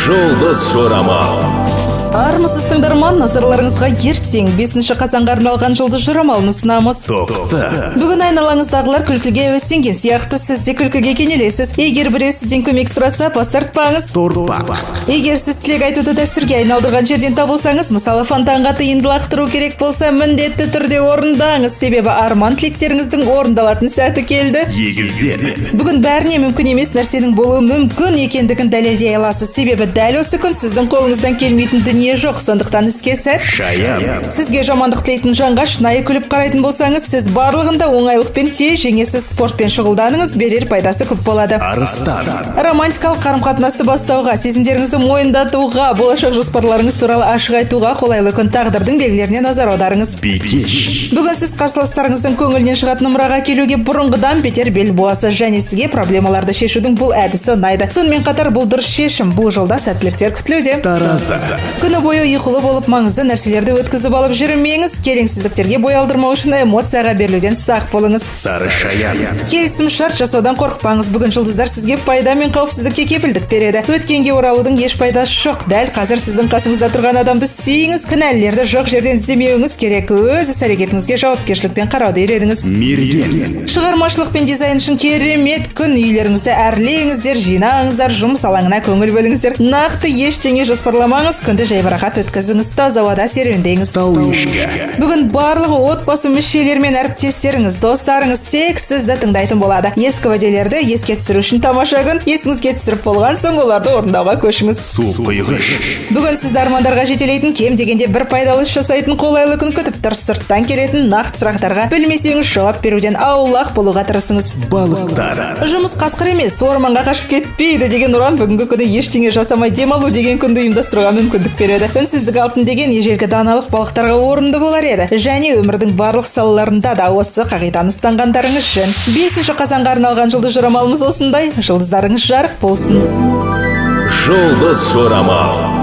Жұлдыз жорамал. Армысыз тыңдарман, назарларыңызға ертең 5 қазанға арналған жұлдыз жорамалын ұсынамыз. Бүгін айналаңыздағылар күлкіге әуестенген сияқты, сіз де күлкіге кенелесіз. Егер біреу сізден көмек сұраса, бас тартпаңыз. Егер сіз тілек айтуды дәстүрге айналдырған жерден табылсаңыз, мысалы фонтанға тиынды лақтыру керек болса, міндетті түрде орындаңыз, себебі арман тілектеріңіздің орындалатын сәті келді. Бүгін бәріне мүмкін емес нәрсенің болуы мүмкін екендігін дәлелдей аласыз, себебі дәл осы күн сіздің қолыңыздан келмейтін дүние жоқ, сондықтан іске сәт. Сізге жамандық тілейтін жанға шынайы күліп қарайтын болсаңыз, сіз барлығында оңайлықпен тез жеңесіз. Спортпен шұғылданыңыз, берер пайдасы көп болады. Романтикалық қарым-қатынасты бастауға, сезімдеріңізді мойындатуға, болашақ жоспарларыңыз туралы ашық айтуға қолайлы күн. Тағдырдың белгілеріне назар аударыңыз. Бүгін сіз қарсыластарыңыздың көңілінен шығатын мұраға келуге бұрынғыдан бетер бел буасыз, және сізге проблемаларды шешудің бұл әдісі ұнайды. Сонымен қатар бұл дұрыс шешім, бұл жолда сәттіліктер күтілуде. Күні бойы ұйқылы болып маңызды нәрселерді өткізіп алып жүрмеңіз. Келеңсіздіктерге бой алдырмау үшін эмоцияға берілуден сақ болыңыз. Келісім шарт жасаудан қорықпаңыз. Бүгін жұлдыздар сізге пайда мен қауіпсіздікке кепілдік береді. Өткенге оралудың еш пайдасы жоқ. Дәл қазір сіздің қасыңызда тұрған адамды сүйіңіз, кінәлілерді жоқ жерден іздемеуіңіз керек. Өз іс-әрекетіңізге жауапкершілікпен қарауды үйреніңіз. Шығармашылық пен дизайн үшін керемет күн. Үйлеріңізді әрлеңіздер, жинаңыздар, жұмыс алаңына көңіл бөліңіздер. Нақты ештеңе жоспарламаңыз, күнді жайбарақат өткізіңіз, таза ауада серуендеңіз. Бүгін барлығы отбасы мүшелері мен әріптестеріңіз, достарыңыз тек сізді тыңдайтын болады. Ескі уәделерді еске түсіру үшін тамаша күн. Есіңізге түсіріп болған соң оларды орындауға көшіңіз. Бүгін сізді армандарға жетелейтін, кем дегенде бір пайдалы іс жасайтын қолайлы күн күтіп тұр. Сырттан келетін нақты сұрақтарға білмесеңіз жауап беруден аулақ болуға тырысыңыз. Жұмыс қасқыр емес, орманға қашып кетпейді деген ұран бүгінгі күні ештеңе жасамай демалу деген күнді ұйымдастыруға мүмкіндік береді. Үнсіздік алтын деген ежелгі даналық балықтарға орынды болар еді. Және өмірдің барлық салаларында да осы қағиданы ұстанғандарыңыз үшін. 5 қазанға арналған жұлдыз жорамалымыз осындай. Жұлдыздарыңыз жарық болсын. Жұлдыз жорамал.